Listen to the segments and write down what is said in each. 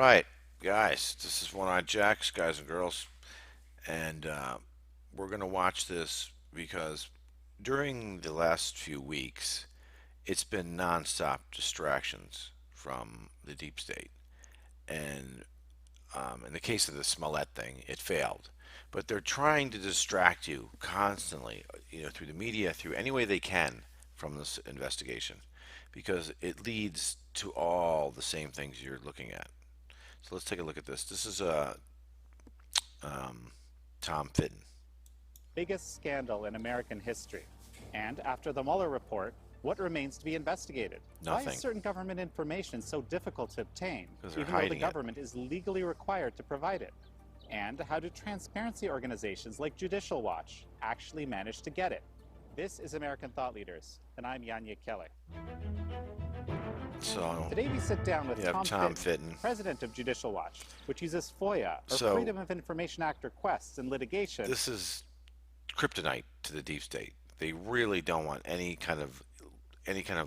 right, guys, this is One Eyed Jacks, guys and girls, and we're going to watch this because during the last few weeks, it's been nonstop distractions from the deep state. And in the case of the Smollett thing, it failed. But they're trying to distract you constantly, through the media, through any way they can from this investigation, because it leads to all the same things you're looking at. So let's take a look at this. This is Tom Fitton. Biggest scandal in American history. And after the Mueller report, what remains to be investigated? Why Nothing, is certain government information so difficult to obtain, because they're even though the hiding it. government is legally required to provide it? And how do transparency organizations like Judicial Watch actually manage to get it? This is American Thought Leaders, and I'm Yanya Kelly. So Today we sit down with you have Tom Fitton. president of Judicial Watch, which uses FOIA, or So- Freedom of Information Act requests in litigation. This is kryptonite to the deep state. They really don't want any kind of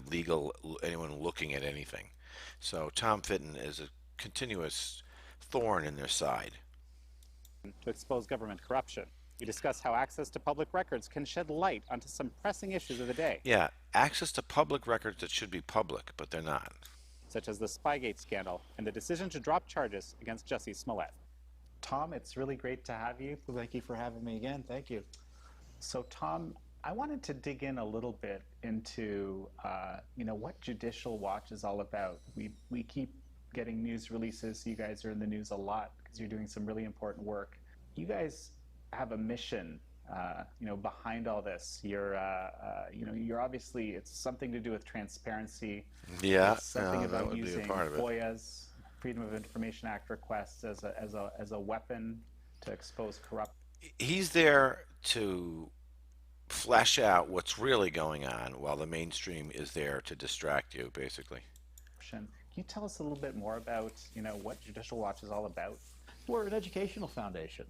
legal anyone looking at anything. So Tom Fitton is a continuous thorn in their side. To expose government corruption. We discuss how access to public records can shed light onto some pressing issues of the day, Yeah, access to public records that should be public, but they're not. such as the Spygate scandal and the decision to drop charges against Jussie Smollett. Tom, it's really great to have you. Well, thank you for having me again. Thank you. So, Tom, I wanted to dig in a little bit into, what Judicial Watch is all about. We keep getting news releases. You guys are in the news a lot because you're doing some really important work. You guys have a mission, behind all this. You're obviously, it's something to do with transparency. Yeah, It's something that about would be a using part of it. FOIA's Freedom of Information Act requests as a weapon to expose corruption. He's there to flesh out what's really going on while the mainstream is there to distract you, basically. Can you tell us a little bit more about, what Judicial Watch is all about? We're an educational foundation.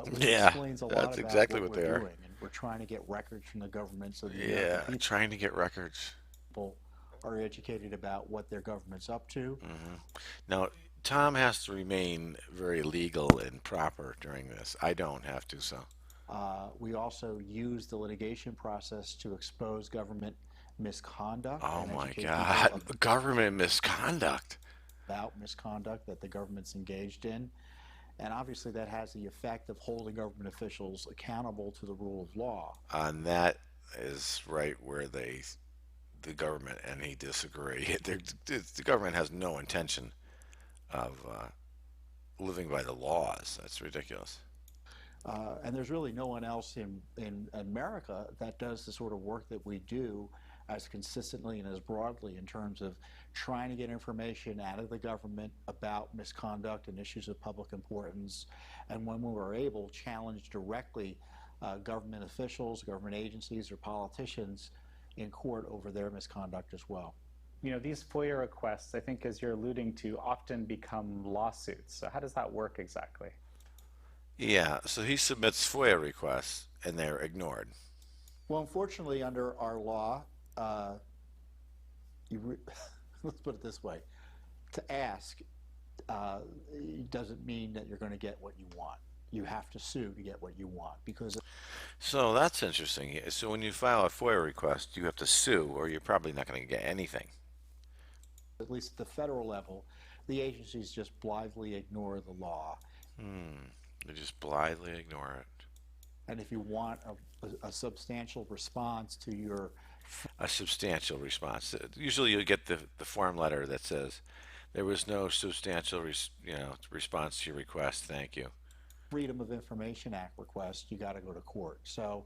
Which Yeah, explains a lot that's about exactly what what we're they are. doing. And we're trying to get records from the government so the Yeah, American trying to get records. people are educated about what their government's up to. Now, Tom has to remain very legal and proper during this. I don't have to, so. We also use the litigation process to expose government misconduct. Oh and my educate God, people government misconduct. about misconduct that the government's engaged in. And obviously that has the effect of holding government officials accountable to the rule of law. And that is right where the government and he disagree. The government has no intention of living by the laws. That's ridiculous. And there's really no one else in America that does the sort of work that we do as consistently and as broadly in terms of trying to get information out of the government about misconduct and issues of public importance. And when we were able, challenge directly government officials, government agencies, or politicians in court over their misconduct as well. These FOIA requests, I think, as you're alluding to, often become lawsuits. So how does that work exactly? Yeah, so he submits FOIA requests and they're ignored. Well, unfortunately, under our law, let's put it this way: to ask doesn't mean that you're going to get what you want. You have to sue to get what you want because So that's interesting. So when you file a FOIA request, you have to sue, or you're probably not going to get anything. at least at the federal level, the agencies just blithely ignore the law. They just blithely ignore it. And if you want a substantial response to your A substantial response. Usually you get the form letter that says there was no substantial response to your request. Thank you. Freedom of Information Act request, you got to go to court. So,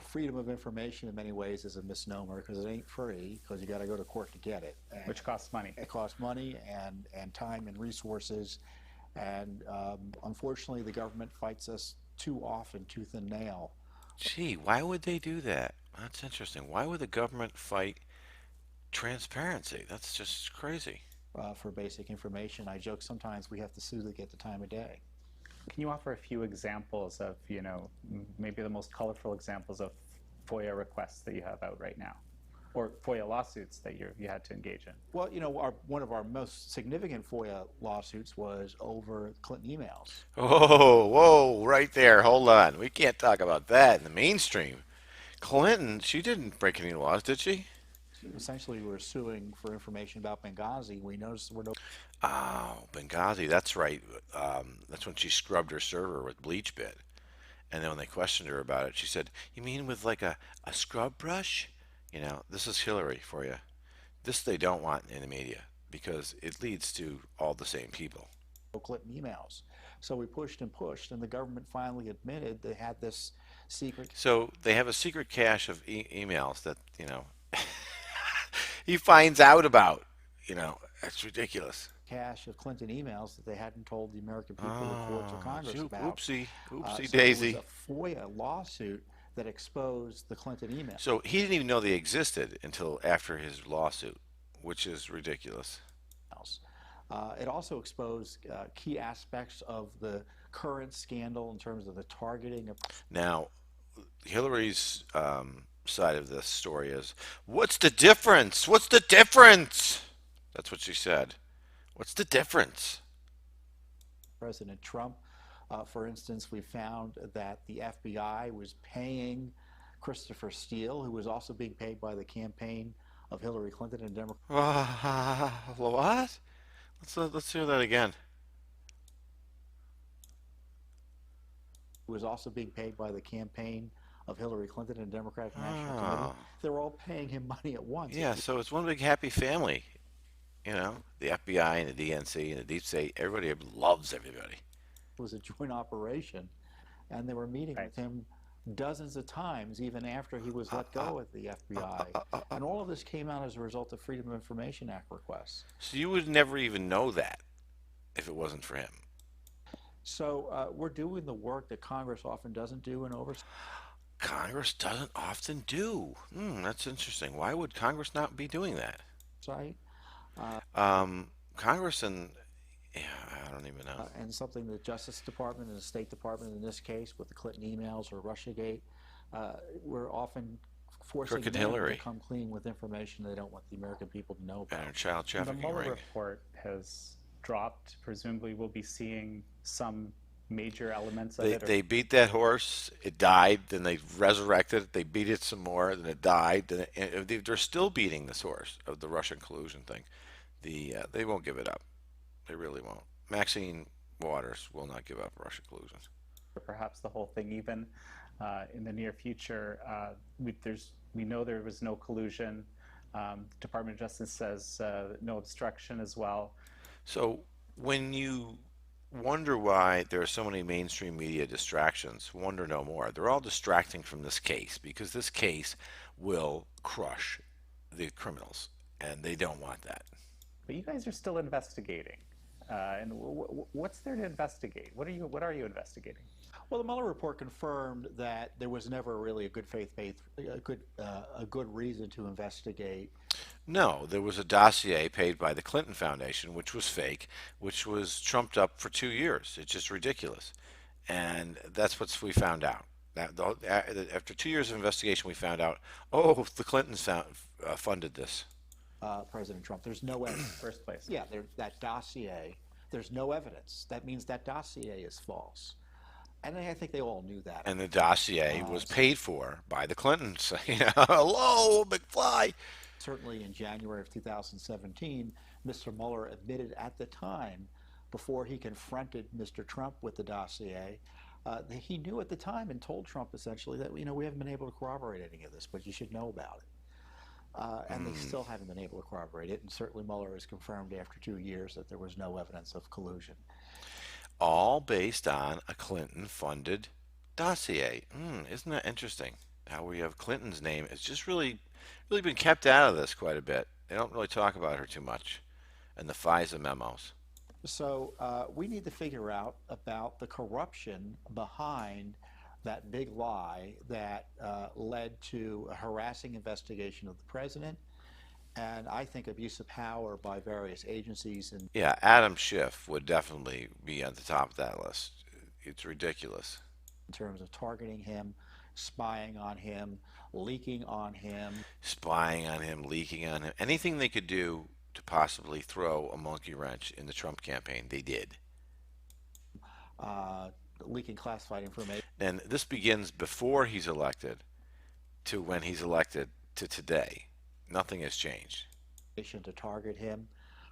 freedom of information in many ways is a misnomer because it ain't free because you got to go to court to get it. And Which costs money. it costs money and time and resources. And unfortunately, the government fights us too often, tooth and nail. Gee, why would they do that? That's interesting. Why would the government fight transparency? That's just crazy. For basic information. I joke sometimes we have to sue to get the time of day. Can you offer a few examples of, maybe the most colorful examples of FOIA requests that you have out right now? FOIA lawsuits that you had to engage in. Well, one of our most significant FOIA lawsuits was over Clinton emails. Oh, whoa, right there. Hold on. We can't talk about that in the mainstream. Clinton, she didn't break any laws, did she? Essentially, we're suing for information about Benghazi. We noticed we're no Oh, Benghazi, that's right. That's when she scrubbed her server with bleach bit. And then when they questioned her about it, she said, "You mean with like a scrub brush?" This is Hillary for you. This they don't want in the media because it leads to all the same people. Clinton emails. So we pushed and pushed, and the government finally admitted they had this secret So they have a secret cache of emails that, he finds out about. That's ridiculous. cache of Clinton emails that they hadn't told the American people, the courts, or Congress about. Oopsie, oopsie So daisy. it was a FOIA lawsuit that exposed the Clinton emails. So he didn't even know they existed until after his lawsuit, which is ridiculous. It also exposed key aspects of the current scandal in terms of the targeting of Now, Hillary's side of this story is, what's the difference? What's the difference? That's what she said. What's the difference? President Trump. For instance, we found that the FBI was paying Christopher Steele, who was also being paid by the campaign of Hillary Clinton and Democrats. What? Let's hear that again. Who was also being paid by the campaign of Hillary Clinton and Democratic National Committee. They were all paying him money at once. Yeah, so it's one big happy family. The FBI and the DNC and the Deep State, everybody loves everybody. It was a joint operation, and they were meeting with him dozens of times, even after he was let go at the FBI. And all of this came out as a result of Freedom of Information Act requests. So you would never even know that if it wasn't for him. So we're doing the work that Congress often doesn't do in oversight. Congress doesn't often do. That's interesting. Why would Congress not be doing that? Congress and I don't even know. And something the Justice Department and the State Department in this case with the Clinton emails or Russiagate, we're often forcing them Hillary to come clean with information they don't want the American people to know about. And child trafficking The Mueller ring. report has dropped. Presumably, we'll be seeing some major elements of it. They beat that horse. It died. Then they resurrected it. They beat it some more. Then it died. They're still beating this horse of the Russian collusion thing. They won't give it up. They really won't. Maxine Waters will not give up Russian collusion. Or perhaps the whole thing, even in the near future, we know there was no collusion. Department of Justice says no obstruction as well. So when you wonder why there are so many mainstream media distractions, wonder no more. They're all distracting from this case because this case will crush the criminals, and they don't want that. But you guys are still investigating. And what's there to investigate? What are you investigating? Well, the Mueller report confirmed that there was never really a good reason to investigate. No, there was a dossier paid by the Clinton Foundation, which was fake, which was trumped up for 2 years. It's just ridiculous, and that's what we found out. After 2 years of investigation, we found out, the Clintons funded this. President Trump. There's no evidence. First place. Yeah, that dossier, there's no evidence. That means that dossier is false. And I think they all knew that. And the dossier was paid for by the Clintons. Hello, McFly. Certainly in January of 2017, Mr. Mueller admitted at the time, before he confronted Mr. Trump with the dossier, that he knew at the time and told Trump essentially that, we haven't been able to corroborate any of this, but you should know about it. And they still haven't been able to corroborate it. And certainly Mueller has confirmed after 2 years that there was no evidence of collusion. All based on a Clinton-funded dossier. Isn't that interesting? How we have Clinton's name. It's just really been kept out of this quite a bit. They don't really talk about her too much. And the FISA memos. So we need to figure out about the corruption behind that big lie that led to a harassing investigation of the president, and I think abuse of power by various agencies. And yeah, Adam Schiff would definitely be at the top of that list. It's ridiculous. In terms of targeting him, spying on him, leaking on him, Spying on him, leaking on him, anything they could do to possibly throw a monkey wrench in the Trump campaign, they did. uh, leaking classified information And this begins before he's elected to when he's elected to today. Nothing has changed. to target him.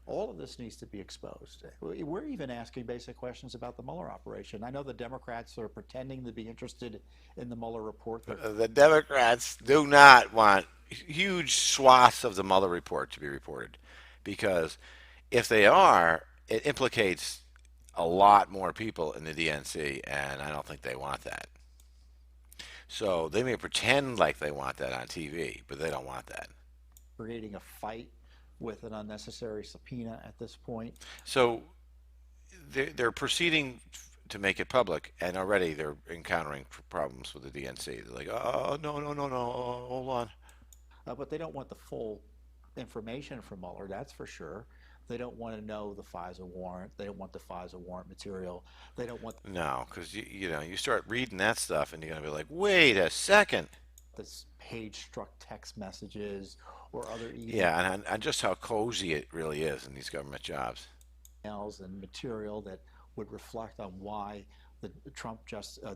All of this needs to be exposed. We're even asking basic questions about the Mueller operation. I know the Democrats are pretending to be interested in the Mueller report. The Democrats do not want huge swaths of the Mueller report to be reported because if they are, it implicates a lot more people in the DNC, and I don't think they want that. So they may pretend like they want that on TV, but they don't want that. Creating a fight with an unnecessary subpoena at this point. So they're proceeding to make it public, and already they're encountering problems with the DNC. They're like, oh, no, no, no, no, hold on. But they don't want the full information from Mueller, that's for sure. They don't want to know the FISA warrant. They don't want the FISA warrant material. They don't want No, because you start reading that stuff, and you're gonna be like, wait a second. this page-struck text messages or other Yeah, and just how cozy it really is in these government jobs. emails and material that would reflect on why the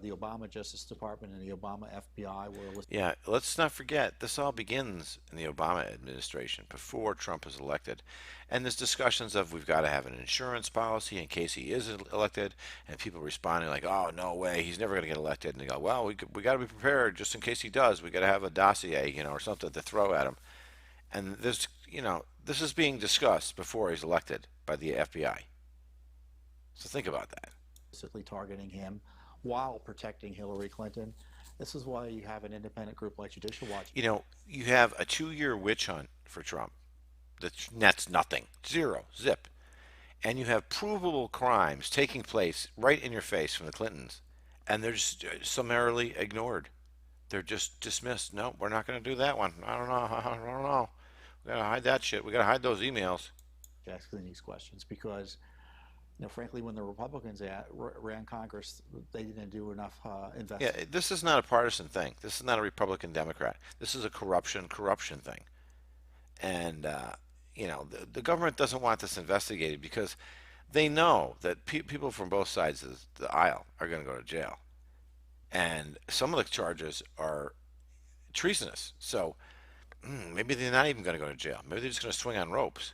the Obama Justice Department and the Obama FBI were. Yeah, let's not forget, this all begins in the Obama administration before Trump is elected. And there's discussions of we've got to have an insurance policy in case he is elected, and people responding like, oh, no way, he's never going to get elected. And they go, well, we got to be prepared just in case he does. We got to have a dossier, or something to throw at him. And this is being discussed before he's elected by the FBI. So think about that. Basically targeting him while protecting Hillary Clinton. This is why you have an independent group like Judicial Watch. You have a 2-year witch hunt for Trump that nets nothing, zero, zip. And you have provable crimes taking place right in your face from the Clintons, and they're just summarily ignored. They're just dismissed. No, we're not going to do that one. I don't know. I don't know. We got to hide that shit. We got to hide those emails. Asking these questions because, frankly, when the Republicans ran Congress, they didn't do enough investigation. Yeah, this is not a partisan thing. This is not a Republican Democrat. This is a corruption thing. And the government doesn't want this investigated because they know that people from both sides of the aisle are going to go to jail, and some of the charges are treasonous. So maybe they're not even going to go to jail. Maybe they're just going to swing on ropes.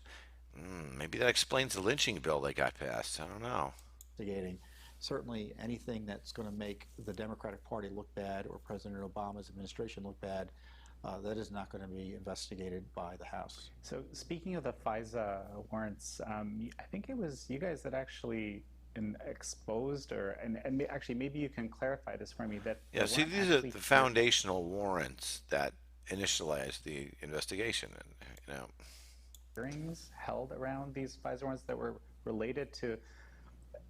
Maybe that explains the lynching bill they got passed. I don't know. Investigating certainly anything that's going to make the Democratic Party look bad or President Obama's administration look bad. That is not going to be investigated by the House. So speaking of the FISA warrants, I think it was you guys that actually exposed and actually maybe you can clarify this for me that see, these are the foundational warrants that initialized the investigation, and hearings held around these FISA warrants that were related to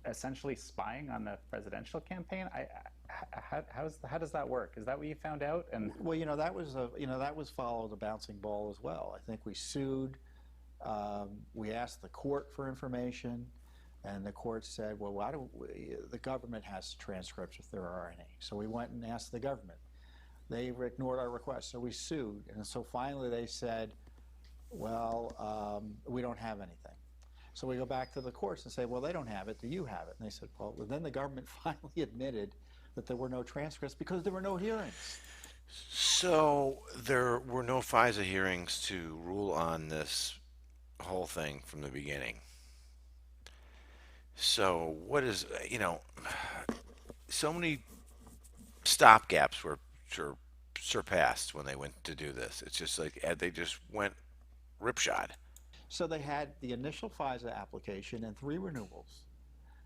essentially spying on the presidential campaign. How does that work? Is that what you found out? And well, that was followed a bouncing ball as well. I think we sued. We asked the court for information, and the court said, "Well, the government has transcripts if there are any." So we went and asked the government. They ignored our request, so we sued, and so finally they said, "Well, we don't have anything." So we go back to the courts and say, well, they don't have it. Do you have it? And they said, well, then the government finally admitted that there were no transcripts because there were no hearings. So there were no FISA hearings to rule on this whole thing from the beginning. So what is, so many stopgaps were surpassed when they went to do this. It's just like they just went ripshod. So they had the initial FISA application and 3 renewals.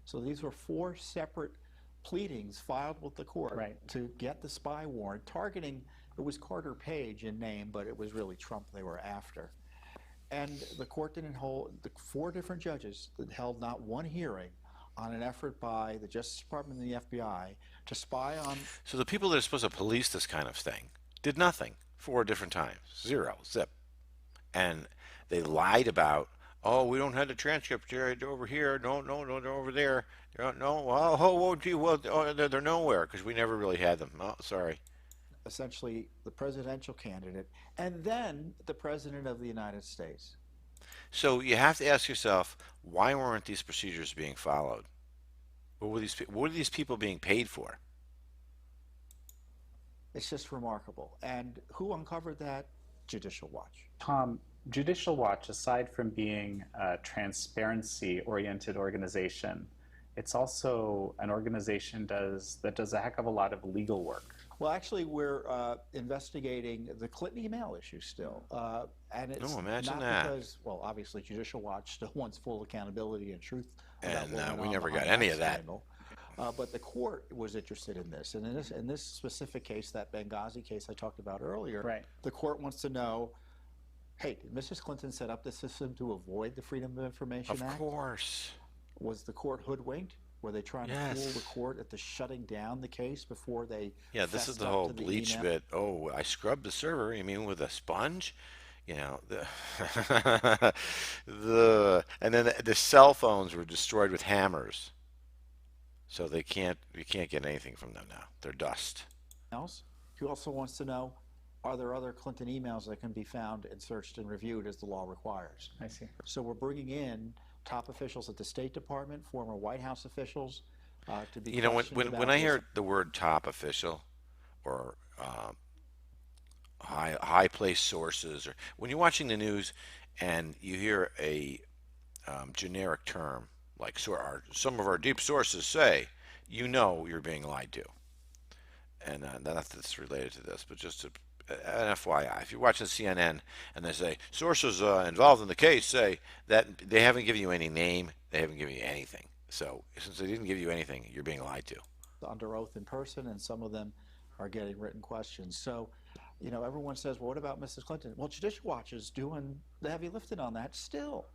So these were 4 separate pleadings filed with the court to get the spy warrant targeting. It was Carter Page in name, but it was really Trump they were after. And the court didn't hold, the 4 different judges that held not one hearing on an effort by the Justice Department and the FBI to spy on. So the people that are supposed to police this kind of thing did nothing 4 different times. 0, zip. And they lied about, oh, we don't have the transcript here, they're over here, no, they're over there. No, gee, well, they're nowhere because we never really had them. Oh, sorry. essentially the presidential candidate, and then the President of the United States. So you have to ask yourself, why weren't these procedures being followed? What are these people being paid for? It's just remarkable. And who uncovered that? Judicial Watch. Tom, Judicial Watch, aside from being a transparency-oriented organization, it's also an organization that does a heck of a lot of legal work. Well, actually, we're investigating the Clinton email issue still. And it's imagine not that. because, well, obviously, Judicial Watch still wants full accountability and truth. And about what went we on never behind got any of that. scandal. But the court was interested in this. And in this specific case, that Benghazi case I talked about earlier, Right. the court wants to know, hey, did Mrs. Clinton set up the system to avoid the Freedom of Information Of Act? course. Was the court hoodwinked? Were they trying to fool the court into shutting down the case before they Yeah, this is fessed the up whole to the bleach email? bit. Oh, I scrubbed the server. You mean with a sponge? You know, and then the cell phones were destroyed with hammers. So you can't get anything from them now. They're dust. Else? He also wants to know, are there other Clinton emails that can be found and searched and reviewed as the law requires? I see. So we're bringing in top officials at the State Department, former White House officials, to be You know, questioned when about I this. hear the word top official or high place sources, or when you're watching the news and you hear a generic term like some of our deep sources say, you know you're being lied to. And not that it's related to this, but just an FYI, if you're watching CNN and they say sources involved in the case say that, they haven't given you any name, they haven't given you anything. So since they didn't give you anything, you're being lied to. under oath in person, and some of them are getting written questions. So, you know, everyone says, well, what about Mrs. Clinton? Well, Judicial Watch is doing the heavy lifting on that still,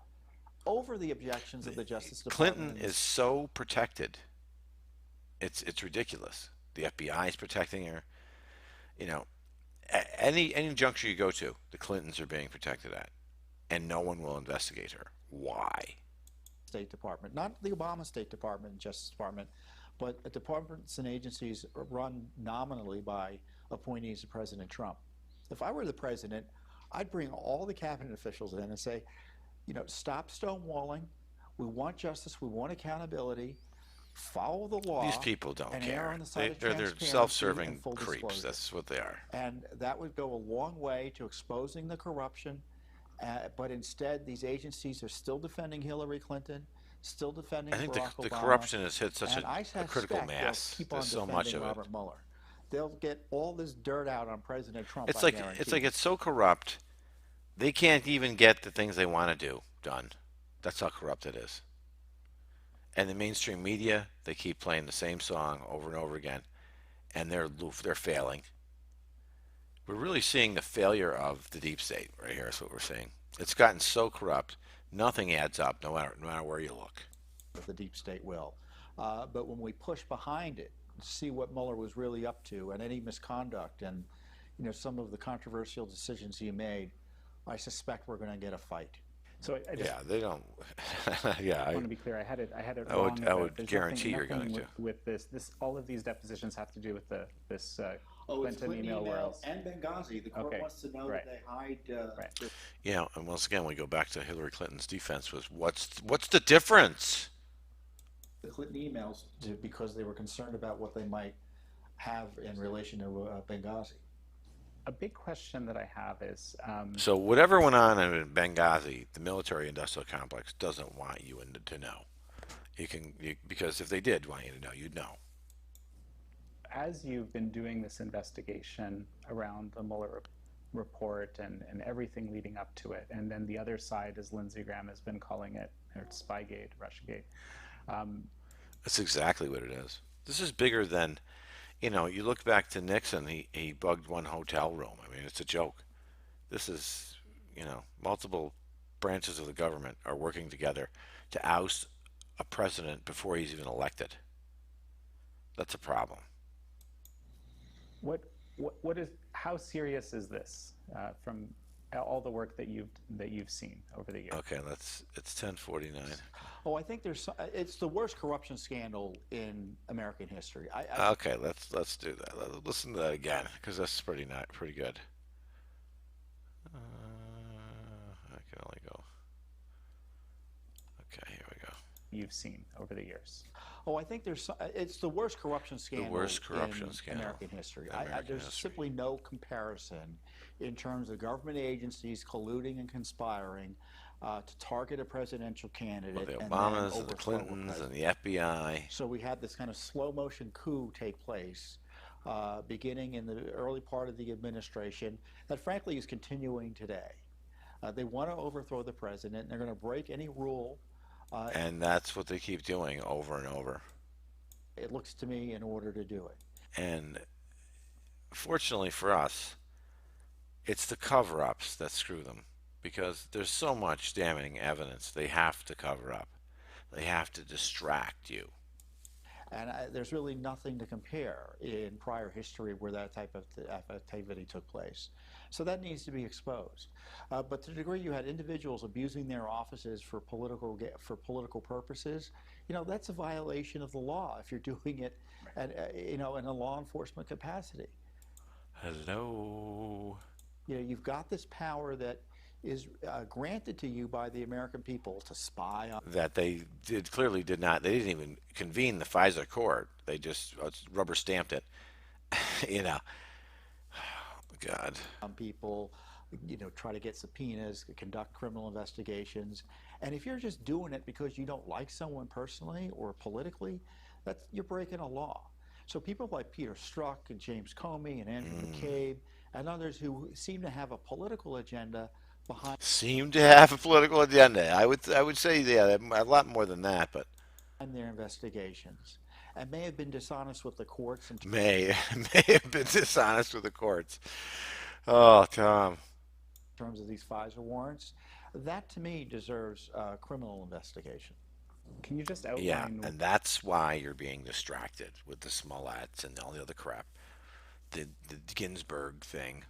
over the objections of the Justice Department. Clinton is so protected. It's ridiculous. The FBI is protecting her. You know, any juncture you go to, the Clintons are being protected at, and no one will investigate her. Why? State Department, not the Obama State Department and Justice Department, but departments and agencies run nominally by appointees of President Trump. If I were the president, I'd bring all the cabinet officials in and say, you know, stop stonewalling. We want justice. We want accountability. Follow the law. These people don't and err care. on the side of They're transparency self-serving and full creeps. disclosure. That's what they are. And that would go a long way to exposing the corruption. But instead, these agencies are still defending Hillary Clinton, still defending I think Barack the Obama. corruption has hit such And I a critical suspect mass. they'll keep on There's so much defending of it. Robert Mueller. They'll get all this dirt out on President Trump. It's I like guarantee. it's so corrupt. They can't even get the things they want to do done. That's how corrupt it is. And the mainstream media, they keep playing the same song over and over again, and they're failing. We're really seeing the failure of the deep state right here. Is what we're seeing. It's gotten so corrupt, nothing adds up, no matter where you look. the deep state will. But when we push behind it, see what Mueller was really up to and any misconduct and, you know, some of the controversial decisions he made, I suspect we're going to get a fight. So I just Yeah, they don't. Yeah, want to be clear. I had it I wrong. would There's guarantee you're nothing going to. with this. All of these depositions have to do with this It's Clinton email. Where else? and Benghazi. The court Okay, wants to know right. that they hide. Right. Yeah, and once again, we go back to Hillary Clinton's defense was what's the difference? The Clinton emails because they were concerned about what they might have in relation to Benghazi. A big question that I have is So whatever went on in Benghazi, the military-industrial complex doesn't want you to know. Because if they did want you to know, you'd know. as you've been doing this investigation around the Mueller report and everything leading up to it, and then the other side, as Lindsey Graham has been calling it, or Spygate, Russiagate. That's exactly what it is. This is bigger than, you look back to Nixon, he bugged one hotel room. I mean, it's a joke. This is, multiple branches of the government are working together to oust a president before he's even elected. That's a problem. How serious is this? all the work that you've seen over the years. Okay, it's 10:49. Oh, I think it's the worst corruption scandal in American history. Okay, let's do that. Listen to that again because that's pretty good. I can only go. Okay, here we go. You've seen over the years. Oh, I think it's the worst corruption scandal in scandal American history. in American There's history. simply no comparison in terms of government agencies colluding and conspiring to target a presidential candidate. Well, the and then Obamas and the overthrow a Clintons and president. the FBI. So we had this kind of slow motion coup take place beginning in the early part of the administration that frankly is continuing today. They want to overthrow the president, and they're going to break any rule. And that's what they keep doing over and over. It looks to me in order to do it. And fortunately for us, it's the cover-ups that screw them because there's so much damning evidence they have to cover up. They have to distract you. And there's really nothing to compare in prior history where that type of activity took place. So that needs to be exposed. But to the degree you had individuals abusing their offices for political purposes, that's a violation of the law if you're doing it in a law enforcement capacity. Hello. You've got this power that is granted to you by the American people to spy on. That they clearly did not. They didn't even convene the FISA court. They just rubber stamped it. God. People, try to get subpoenas, conduct criminal investigations, and if you're just doing it because you don't like someone personally or politically, you're breaking a law. So people like Peter Strzok and James Comey and Andrew McCabe and others who seem to have a political agenda behind I would say, yeah, a lot more than that, but their investigations, and may have been dishonest with the courts and may have been dishonest with the courts. Oh, Tom. in terms of these FISA warrants. That to me deserves criminal investigation. Can you just outline? Yeah, and that's why you're being distracted with the Smolletts and all the other crap. The Ginsburg thing.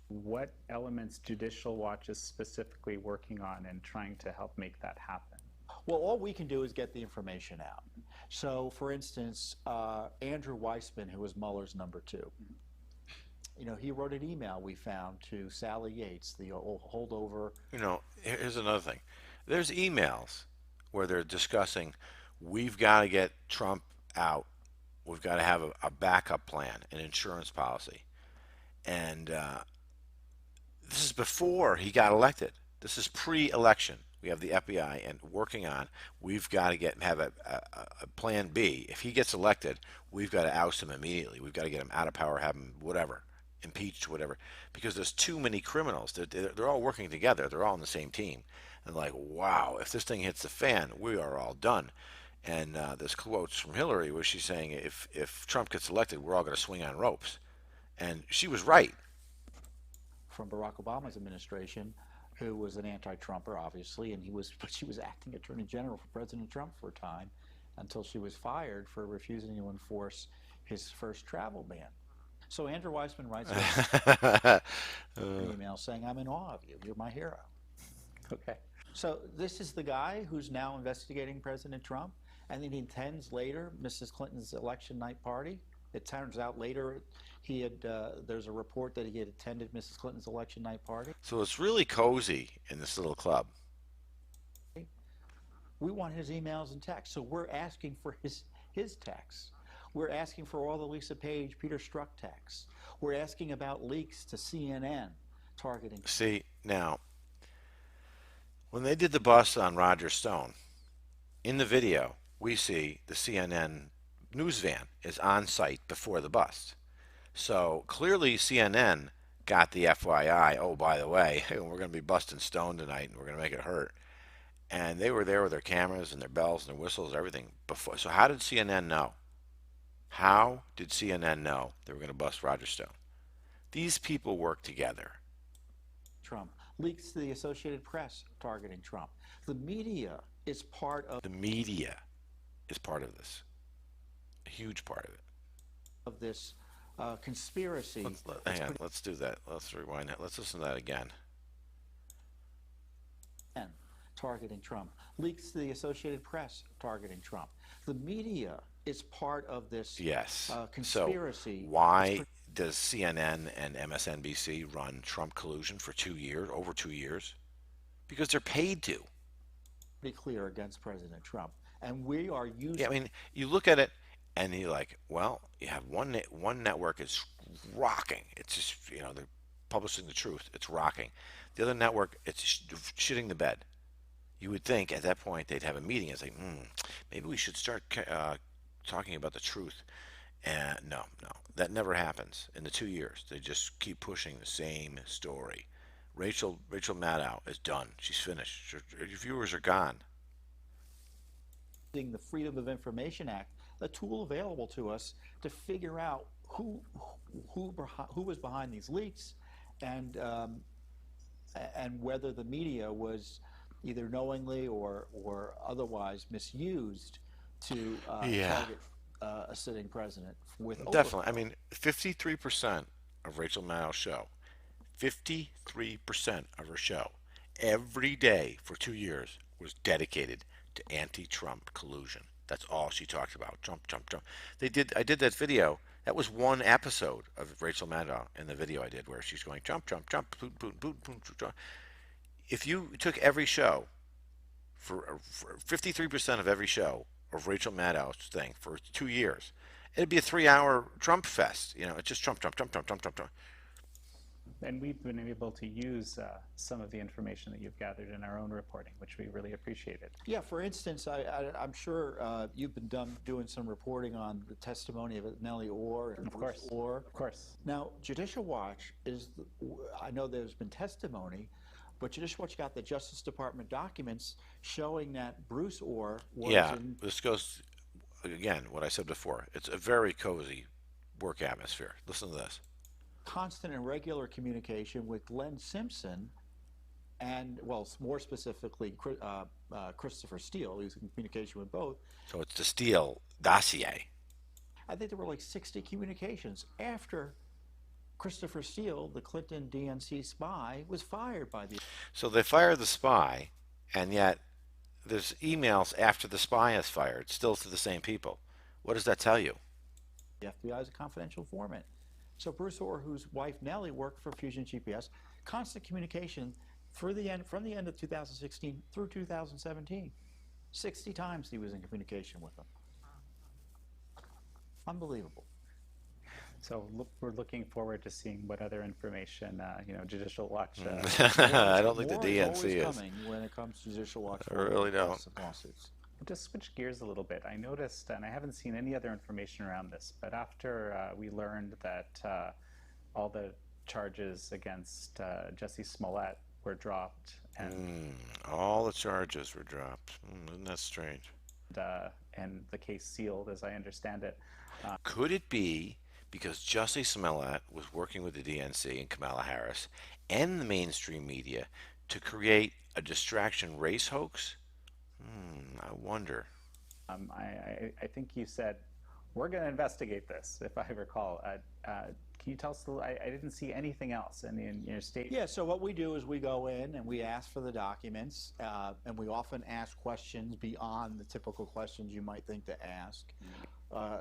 What elements Judicial Watch is specifically working on and trying to help make that happen? Well, all we can do is get the information out. So, for instance, Andrew Weissman, who was Mueller's number 2, he wrote an email we found to Sally Yates, the holdover. Here's another thing. There's emails where they're discussing, we've got to get Trump out. We've got to have a backup plan, an insurance policy. And this is before he got elected. This is pre-election. We have the FBI and working on, we've got to have a plan B. If he gets elected, we've got to oust him immediately. We've got to get him out of power, have him whatever, impeached, whatever. Because there's too many criminals. They're all working together. They're all on the same team. And like, wow, if this thing hits the fan, we are all done. And there's quotes from Hillary where she's saying if Trump gets elected, we're all going to swing on ropes. And she was right. From Barack Obama's administration, who was an anti-Trumper, obviously, but she was acting Attorney General for President Trump for a time until she was fired for refusing to enforce his first travel ban. So Andrew Weissman writes an email saying, "I'm in awe of you. You're my hero." Okay. So this is the guy who's now investigating President Trump, and then he attends later Mrs. Clinton's election night party. It turns out later there's a report that he had attended Mrs. Clinton's election night party. So it's really cozy in this little club. We want his emails and texts, so we're asking for his texts. We're asking for all the Lisa Page, Peter Strzok texts. We're asking about leaks to CNN targeting. See, now, when they did the bust on Roger Stone, in the video, we see the CNN news van is on site before the bust. So clearly CNN got the FYI, oh, by the way, we're going to be busting Stone tonight and we're going to make it hurt. And they were there with their cameras and their bells and their whistles, everything before. So how did CNN know? How did CNN know they were going to bust Roger Stone? These people work together. Trump. Leaks to the Associated Press targeting Trump. The media is part of... The media is part of this. A huge part of it. Of this conspiracy. Hang on, let's do that. Let's rewind it. Let's listen to that again. targeting Trump. Leaks to the Associated Press targeting Trump. The media is part of this Yes. So conspiracy. why does CNN and MSNBC run Trump collusion for 2 years, over 2 years? Because they're paid to. Pretty clear against President Trump. And we are using. Yeah, I mean, you look at it and you're like, well, you have one network is rocking. It's just, they're publishing the truth. It's rocking. The other network, it's shitting the bed. You would think at that point they'd have a meeting and say, maybe we should start talking about the truth. And no, that never happens in the 2 years. They just keep pushing the same story. Rachel Maddow is done. She's finished. Her viewers are gone. The Freedom of Information Act, a tool available to us to figure out who was behind these leaks, and whether the media was either knowingly or otherwise misused to target a sitting president with Definitely. I mean, 53% of Rachel Maddow's show, 53% of her show, every day for 2 years was dedicated to anti-Trump collusion. That's all she talked about. Trump. I did that video. That was one episode of Rachel Maddow in the video I did where she's going Trump, Putin, Putin. If you took every show for 53% of every show of Rachel Maddow's thing for 2 years, it'd be a 3-hour Trump fest. It's just Trump. And we've been able to use some of the information that you've gathered in our own reporting, which we really appreciated. Yeah, for instance, I'm sure you've been doing some reporting on the testimony of Nellie Ohr and Bruce Ohr. Of course. Now, Judicial Watch I know there's been testimony, but Judicial Watch got the Justice Department documents showing that Bruce Ohr was this goes, again, what I said before. It's a very cozy work atmosphere. Listen to this. Constant and regular communication with Glenn Simpson and, well, more specifically, Christopher Steele. He was in communication with both. So it's the Steele dossier. I think there were like 60 communications after Christopher Steele, the Clinton DNC spy, was fired by the. So they fired the spy, and yet there's emails after the spy is fired, still to the same people. What does that tell you? The FBI is a confidential informant. So Bruce Ohr, whose wife Nellie worked for Fusion GPS, constant communication from the end of 2016 through 2017. 60 times he was in communication with them. Unbelievable. So we're looking forward to seeing what other information, Judicial Watch. I don't think the More DNC is is. coming when it comes to Judicial Watch. I really don't. Lawsuits. Just switch gears a little bit. I noticed, and I haven't seen any other information around this, but after we learned that all the charges against Jussie Smollett were dropped, and All the charges were dropped. Isn't that strange? and the case sealed, as I understand it. Could it be because Jussie Smollett was working with the DNC and Kamala Harris and the mainstream media to create a distraction race hoax? I wonder. I think you said, we're going to investigate this, if I recall. Can you tell us, I didn't see anything else in your statement. Yeah, so what we do is we go in and we ask for the documents, and we often ask questions beyond the typical questions you might think to ask.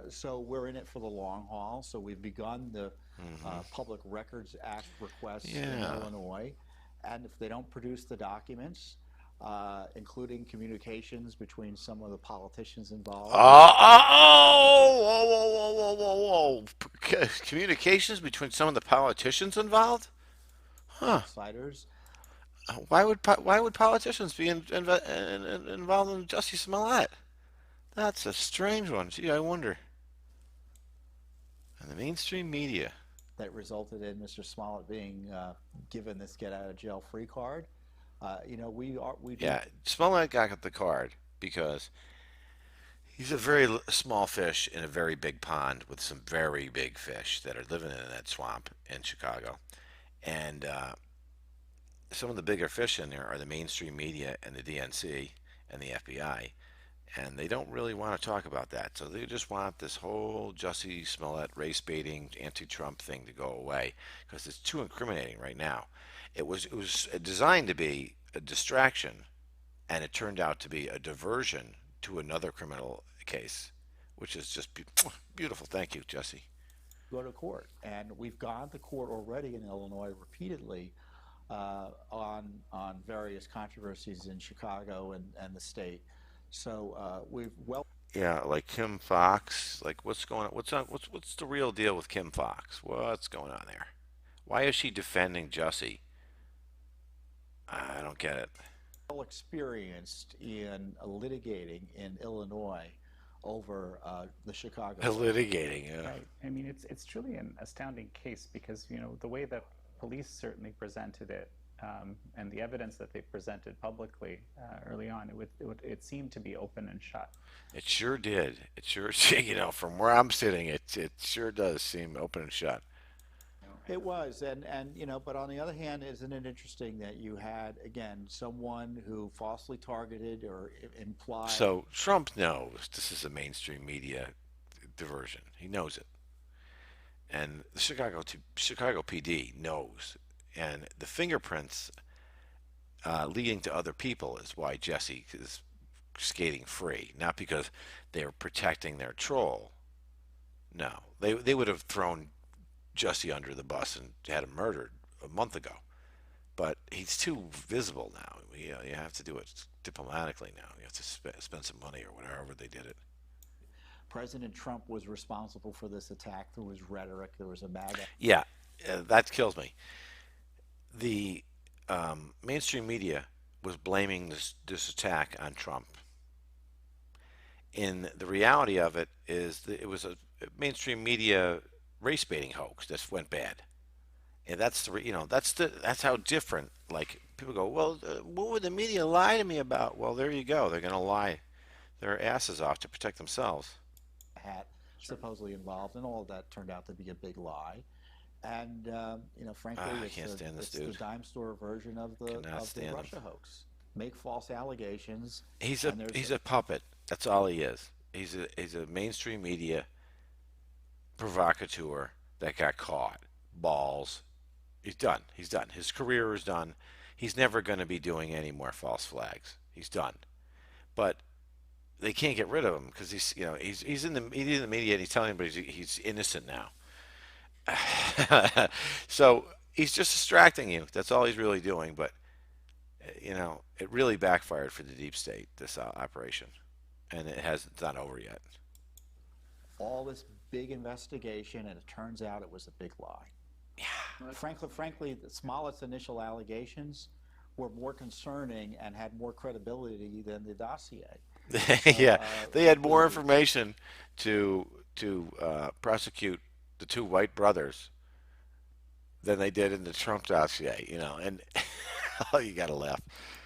So we're in it for the long haul. So we've begun the Public Records Act requests in Illinois. And if they don't produce the documents, including communications between some of the politicians involved. Whoa. Communications between some of the politicians involved? Outsiders. Why would politicians be involved in Jussie Smollett? That's a strange one. Gee, I wonder. And the mainstream media. That resulted in Mr. Smollett being given this get out of jail free card. Smollett got the card because he's a very small fish in a very big pond with some very big fish that are living in that swamp in Chicago. And some of the bigger fish in there are the mainstream media and the DNC and the FBI. And they don't really want to talk about that. So they just want this whole Jussie Smollett race-baiting anti-Trump thing to go away because it's too incriminating right now. It was designed to be a distraction and it turned out to be a diversion to another criminal case, which is just beautiful. Thank you, Jesse. Go to court. And we've gone to court already in Illinois repeatedly on various controversies in Chicago and the state. So we've well. Yeah, like Kim Fox. Like, what's going on? What's the real deal with Kim Fox? What's going on there? Why is she defending Jussie? I don't get it. Well experienced in litigating in Illinois over the Chicago. Litigating, yeah. Right. I mean, it's truly an astounding case because the way that police certainly presented it, and the evidence that they presented publicly early on, it seemed to be open and shut. It sure did. It sure, from where I'm sitting, it sure does seem open and shut. It was, and but on the other hand, isn't it interesting that you had again someone who falsely targeted or implied? So Trump knows this is a mainstream media diversion. He knows it, and the Chicago PD knows, and the fingerprints leading to other people is why Jesse is skating free, not because they're protecting their troll. No, they would have thrown Jussie under the bus and had him murdered a month ago. But he's too visible now. You have to do it diplomatically now. You have to spend some money or whatever they did it. President Trump was responsible for this attack. There was rhetoric. There was a MAGA. Yeah, that kills me. The mainstream media was blaming this attack on Trump. In the reality of it is that it was a mainstream media race baiting hoax that went bad, and that's that's how different. Like people go, well, what would the media lie to me about? Well, there you go. They're going to lie their asses off to protect themselves. Hat supposedly involved, and all of that turned out to be a big lie. And frankly, it's the dime store version of the Russia hoax. Make false allegations. He's a puppet. That's all he is. He's a mainstream media provocateur that got caught. Balls. He's done. He's done. His career is done. He's never going to be doing any more false flags. He's done. But they can't get rid of him because he's in the media and he's telling everybody he's innocent now. So he's just distracting you. That's all he's really doing. But it really backfired for the deep state, this operation, and it's not over yet. All this big investigation, and it turns out it was a big lie. Yeah. Frankly, Smollett's initial allegations were more concerning and had more credibility than the dossier. Yeah, they had more information to prosecute the two White brothers than they did in the Trump dossier, and oh, you gotta laugh.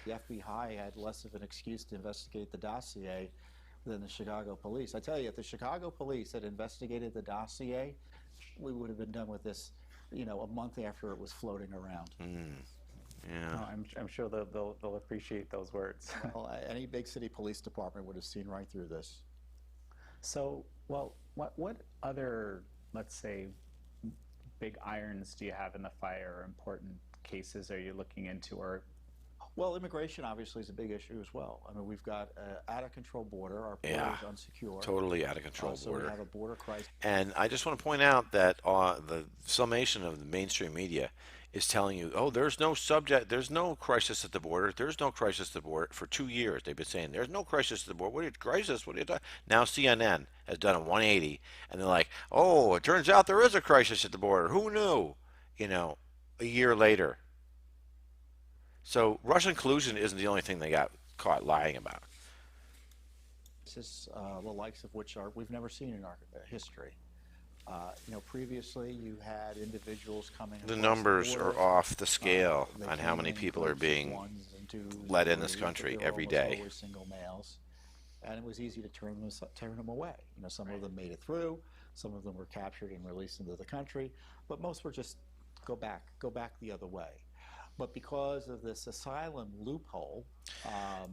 The FBI had less of an excuse to investigate the dossier than the Chicago police. I tell you, if the Chicago police had investigated the dossier, we would have been done with this, a month after it was floating around. Yeah, oh, I'm sure they'll appreciate those words. Well, any big city police department would have seen right through this. So, well, what other, let's say, big irons do you have in the fire, or important cases are you looking into? Or well, immigration obviously is a big issue as well. I mean, we've got an out-of-control border. Our border is unsecure. Totally out-of-control border. So we have a border crisis. And I just want to point out that the summation of the mainstream media is telling you, oh, there's no crisis at the border. There's no crisis at the border. For 2 years, they've been saying, there's no crisis at the border. What are you, crisis? What are you talking? Now CNN has done a 180, and they're like, oh, it turns out there is a crisis at the border. Who knew? A year later. So Russian collusion isn't the only thing they got caught lying about. This is the likes of which we've never seen in our history. Previously you had individuals coming. The numbers are off the scale on how many people are being let in this country every day. Single males, and it was easy to turn them away. Some of them made it through. Some of them were captured and released into the country, but most were just go back the other way. But because of this asylum loophole,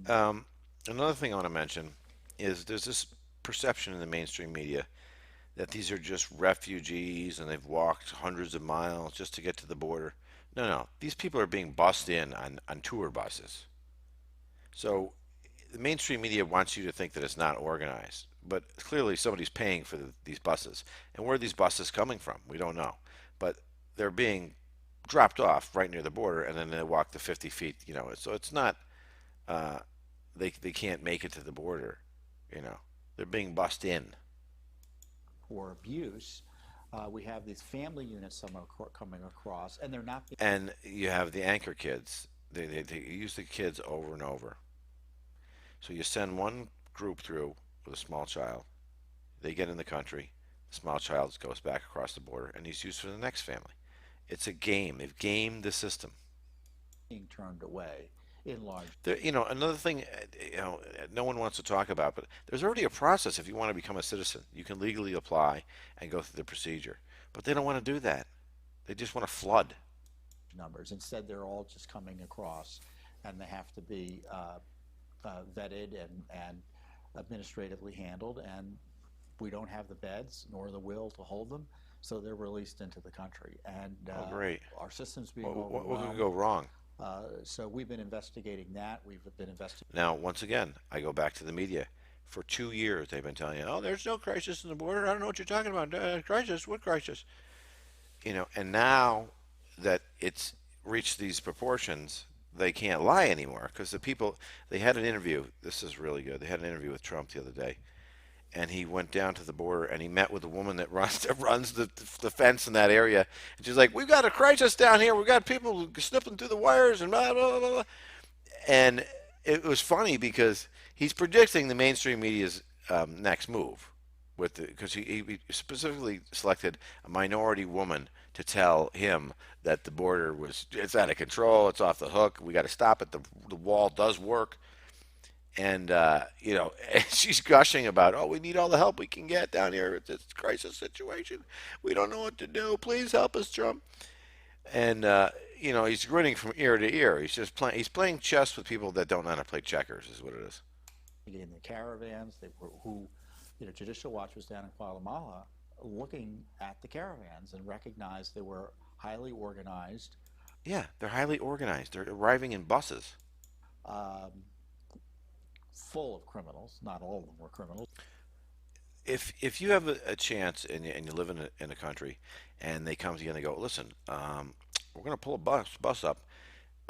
another thing I want to mention is there's this perception in the mainstream media that these are just refugees and they've walked hundreds of miles just to get to the border. No, these people are being bussed in on tour buses. So the mainstream media wants you to think that it's not organized, but clearly somebody's paying for these buses. And where are these buses coming from? We don't know. But they're being dropped off right near the border, and then they walk the 50 feet. So it's not. Uh, they can't make it to the border. They're being bussed in. or abuse. We have these family units coming across, and they're not being And you have the anchor kids. They use the kids over and over. So you send one group through with a small child. They get in the country. The small child goes back across the border, and he's used for the next family. It's a game. They've gamed the system. turned away in large. Another thing, no one wants to talk about, but there's already a process if you want to become a citizen. You can legally apply and go through the procedure, but they don't want to do that. They just want to flood. Numbers. Instead, they're all just coming across, and they have to be vetted and administratively handled. And we don't have the beds nor the will to hold them, so they're released into the country. And Oh, great. our system's being What could overwhelmed. go wrong? So we've been investigating that. We've been investigating. Now, once again, I go back to the media. For 2 years, they've been telling you, "Oh, there's no crisis in the border. I don't know what you're talking about. Crisis? What crisis?" And now that it's reached these proportions, they can't lie anymore because they had an interview. This is really good. They had an interview with Trump the other day, and he went down to the border and he met with a woman that runs the fence in that area. And she's like, "We've got a crisis down here. We've got people snipping through the wires and blah, blah, blah, blah." And it was funny because he's predicting the mainstream media's next move because he specifically selected a minority woman to tell him that the border it's out of control, it's off the hook, we got to stop it, the wall does work. And she's gushing about, "Oh, we need all the help we can get down here. It's a crisis situation. We don't know what to do. Please help us, Trump." And he's grinning from ear to ear. He's playing chess with people that don't know how to play checkers, is what it is. In the caravans, Judicial Watch was down in Guatemala looking at the caravans and recognized they were highly organized. Yeah, they're highly organized. They're arriving in buses. Um, Full of criminals. Not all of them were criminals. If you have a chance and you live in a country, and they come to you and they go, "Listen, we're going to pull a bus up.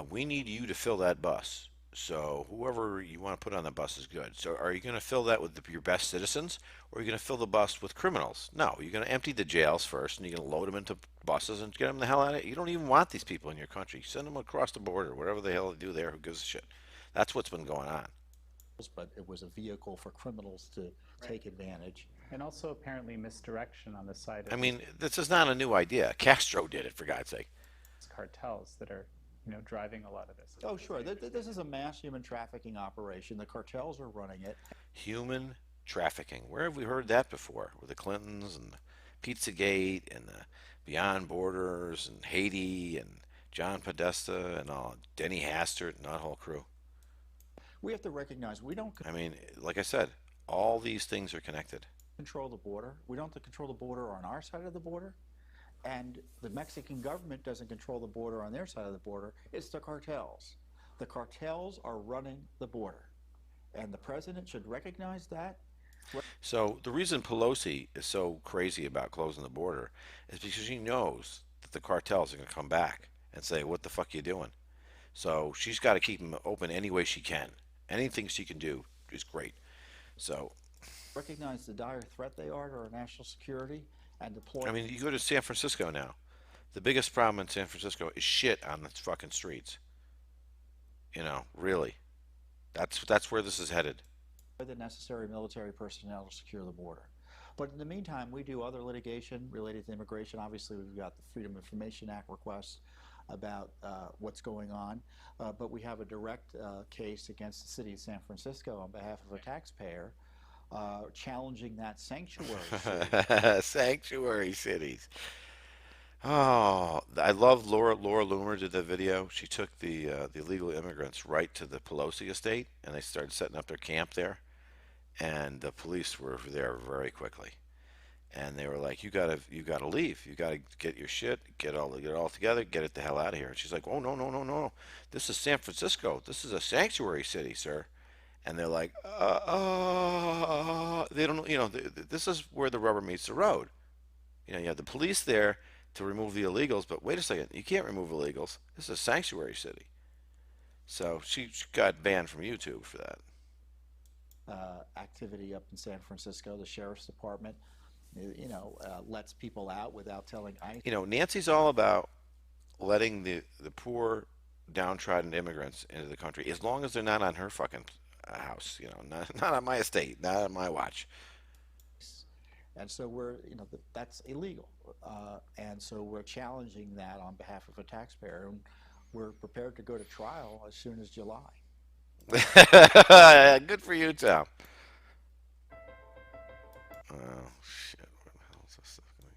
We need you to fill that bus. So whoever you want to put on the bus is good. So are you going to fill that with your best citizens, or are you going to fill the bus with criminals? No, you're going to empty the jails first, and you're going to load them into buses and get them the hell out of it. You don't even want these people in your country. Send them across the border, whatever the hell they do there. Who gives a shit?" That's what's been going on. But it was a vehicle for criminals to take advantage. And also apparently misdirection on the side I of mean, this is not a new idea. Castro did it, for God's sake. these cartels that are, driving a lot of this. Oh, sure. This is a mass human trafficking operation. The cartels are running it. Human trafficking. Where have we heard that before? With the Clintons and Pizzagate and the Beyond Borders and Haiti and John Podesta and all Denny Hastert and that whole crew. We have to recognize we don't I mean, like I said, all these things are connected. control the border. We don't have to control the border on our side of the border. And the Mexican government doesn't control the border on their side of the border. It's the cartels. The cartels are running the border. And the president should recognize that. So the reason Pelosi is so crazy about closing the border is because she knows that the cartels are going to come back and say, "What the fuck you doing?" So she's got to keep them open any way she can. Anything she can do is great. So, Recognize the dire threat they are to our national security and deploy. I mean, you go to San Francisco now. The biggest problem in San Francisco is shit on the fucking streets. Really. That's where this is headed. The necessary military personnel to secure the border. But in the meantime, we do other litigation related to immigration. Obviously, we've got the Freedom of Information Act requests about what's going on. But we have a direct case against the city of San Francisco on behalf of a taxpayer challenging that sanctuary city. Sanctuary cities. Oh, I love Laura Loomer did the video. She took the illegal immigrants right to the Pelosi estate, and they started setting up their camp there. And the police were there very quickly, and they were like, "You gotta leave. You gotta get your shit, get it all together, get it the hell out of here." And she's like, "Oh, no, no, no, no! This is San Francisco. This is a sanctuary city, sir." and they're like, they don't, this is where the rubber meets the road. You have the police there to remove the illegals, but wait a second, you can't remove illegals. This is a sanctuary city. So she got banned from YouTube for that. Activity up in San Francisco, the sheriff's department, lets people out without telling ICE. Nancy's all about letting the poor, downtrodden immigrants into the country as long as they're not on her fucking house. Not on my estate, not on my watch. And so that's illegal. And so we're challenging that on behalf of a taxpayer. And we're prepared to go to trial as soon as July. Good for you, Tom. Oh, shit. Where the hell is this stuff going?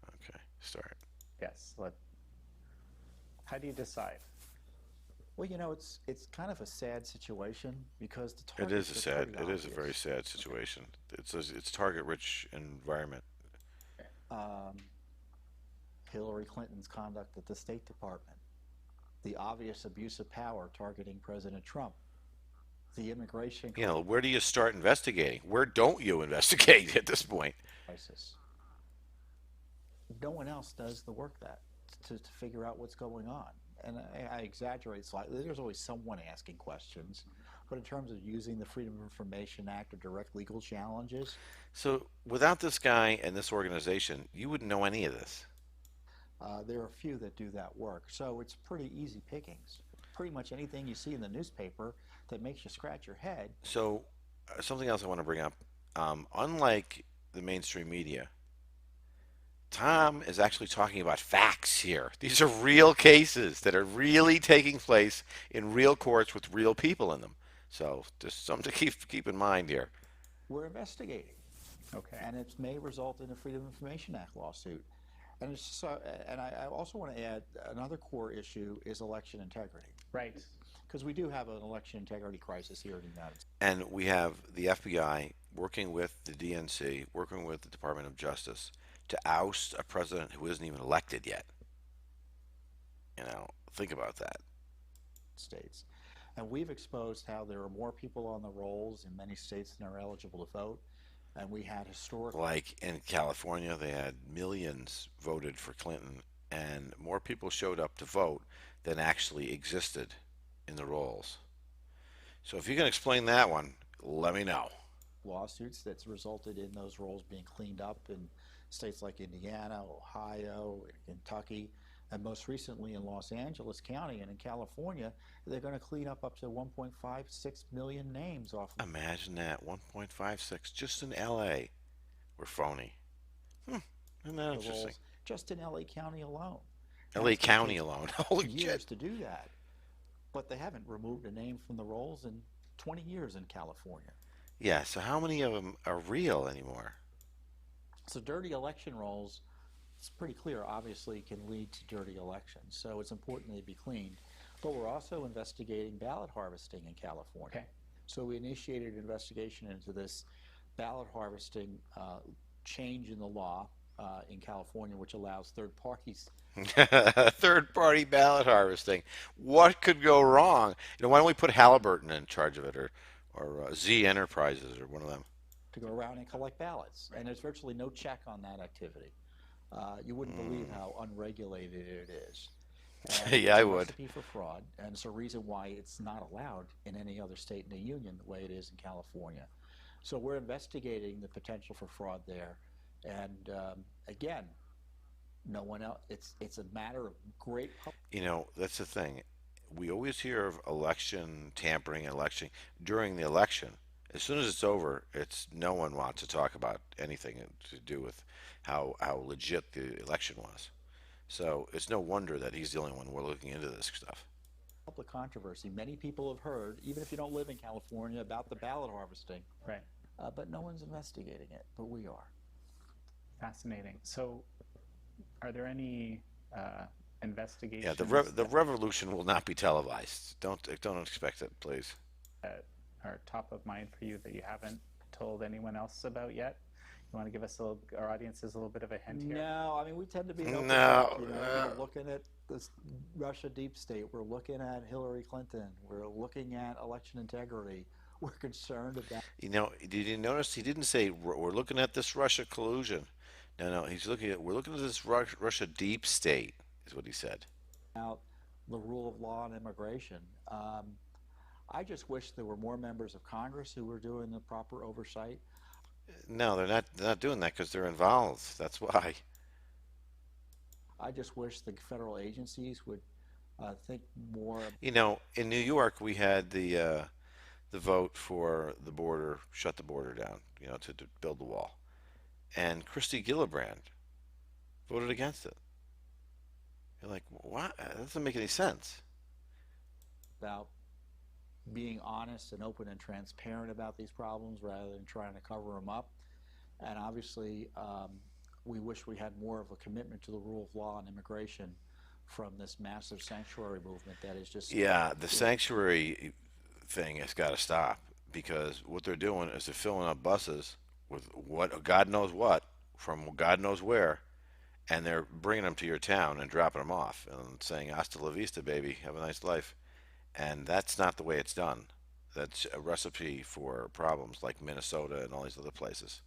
Okay, start. Yes. How do you decide? Well, it's kind of a sad situation because the It is targets are pretty it is a very obvious. sad situation. It's target-rich environment. Um, Hillary Clinton's conduct at the State Department, the obvious abuse of power targeting President Trump, the immigration Where do you start investigating? Where don't you investigate at this point? crisis. No one else does the work to figure out what's going on. And I exaggerate slightly. There's always someone asking questions. But in terms of using the Freedom of Information Act to direct legal challenges, So without this guy and this organization, you wouldn't know any of this. there are a few that do that work. So it's pretty easy pickings. Pretty much anything you see in the newspaper that makes you scratch your head. So something else I want to bring up. Unlike the mainstream media, Tom is actually talking about facts here. These are real cases that are really taking place in real courts with real people in them. So just something to keep in mind here. We're investigating. Okay. And it may result in a Freedom of Information Act lawsuit. And it's just, and I also want to add another core issue is election integrity, Right. because we do have an election integrity crisis here in the United States. And we have the FBI working with the DNC, working with the Department of Justice to oust a president who isn't even elected yet. Think about that. States. And we've exposed how there are more people on the rolls in many states than are eligible to vote. And we had historically. Like in California, they had millions voted for Clinton, and more people showed up to vote than actually existed in the rolls. So if you can explain that one, let me know. Lawsuits that's resulted in those rolls being cleaned up in states like Indiana, Ohio, Kentucky, and most recently in Los Angeles County and in California, they're going to clean up to 1.56 million names off of Imagine that, 1.56 just in LA. We're phony. Isn't that the interesting? rolls just in LA County alone. LA It's gonna County take alone. Holy years shit. to do that. But they haven't removed a name from the rolls in 20 years in California. Yeah, so how many of them are real anymore? So dirty election rolls, it's pretty clear, obviously can lead to dirty elections. So it's important they be cleaned. But we're also investigating ballot harvesting in California. Okay. So we initiated an investigation into this ballot harvesting change in the law in California, which allows third parties. Third party ballot harvesting. What could go wrong? Why don't we put Halliburton in charge of it, or Z Enterprises, or one of them? To go around and collect ballots. And there's virtually no check on that activity. You wouldn't believe how unregulated it is. And Yeah, it's I a would. recipe for fraud, and it's a reason why it's not allowed in any other state in the union the way it is in California. So we're investigating the potential for fraud there. And again, no one else. It's a matter of great public. That's the thing. We always hear of election tampering, election during the election. As soon as it's over, it's no one wants to talk about anything to do with how legit the election was. So it's no wonder that he's the only one we're looking into this stuff. Public controversy. Many people have heard, even if you don't live in California, about the ballot harvesting, Right. but no one's investigating it. But we are. Fascinating. So, are there any investigations Yeah, the revolution will not be televised. Don't expect it, please. that are top of mind for you that you haven't told anyone else about yet? You want to give us our audiences a little bit of a hint here? No, I mean, we tend to be an open No, book. You know, we're looking at this Russia deep state. We're looking at Hillary Clinton. We're looking at election integrity. We're concerned about you know, did you notice he didn't say we're looking at this Russia collusion? No, no, we're looking at this Russia deep state, is what he said. the rule of law and immigration. I just wish there were more members of Congress who were doing the proper oversight. No, they're not. They're not doing that because they're involved. That's why. I just wish the federal agencies would think more. You know, in New York, we had the vote for the border, shut the border down. You know, to build the wall, and Christy Gillibrand voted against it. You're like, what? That doesn't make any sense. About being honest and open and transparent about these problems rather than trying to cover them up. And obviously, we wish we had more of a commitment to the rule of law and immigration from this massive sanctuary movement that is just. Yeah, the sanctuary thing has got to stop because what they're doing is they're filling up buses with what God knows what from God knows where, and they're bringing them to your town and dropping them off and saying "Hasta la vista, baby. Have a nice life." And that's not the way it's done. That's a recipe for problems like Minnesota and all these other places.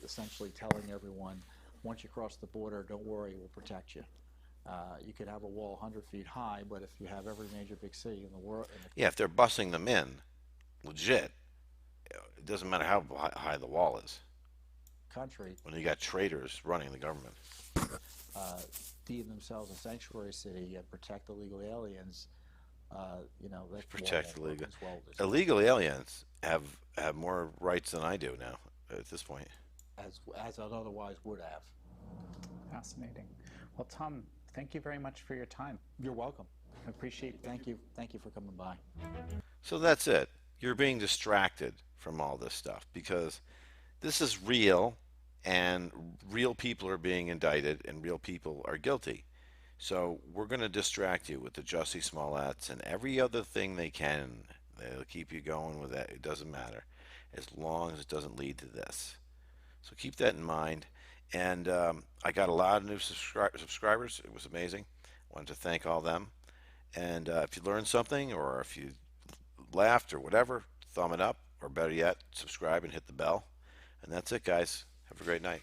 Essentially telling everyone, once you cross the border, don't worry, we'll protect you. You could have a wall 100 feet high, but if you have every major big city in the world, Yeah, if they're bussing them in, legit, it doesn't matter how high the wall is. country, When you got traitors running the government, deem themselves a sanctuary city and protect illegal aliens, that protect wall won't illegal work as well illegal aliens have more rights than I do now at this point. as it otherwise would have. Fascinating. Well, Tom, thank you very much for your time. You're welcome. I appreciate it. Thank you for coming by. So that's it. You're being distracted from all this stuff because this is real and real people are being indicted and real people are guilty. So we're going to distract you with the Jussie Smolletts and every other thing they can. They'll keep you going with that. It doesn't matter as long as it doesn't lead to this. So keep that in mind. And I got a lot of new subscribers. It was amazing. Wanted to thank all them. And if you learned something or if you laughed or whatever, thumb it up. Or better yet, subscribe and hit the bell. And that's it, guys. Have a great night.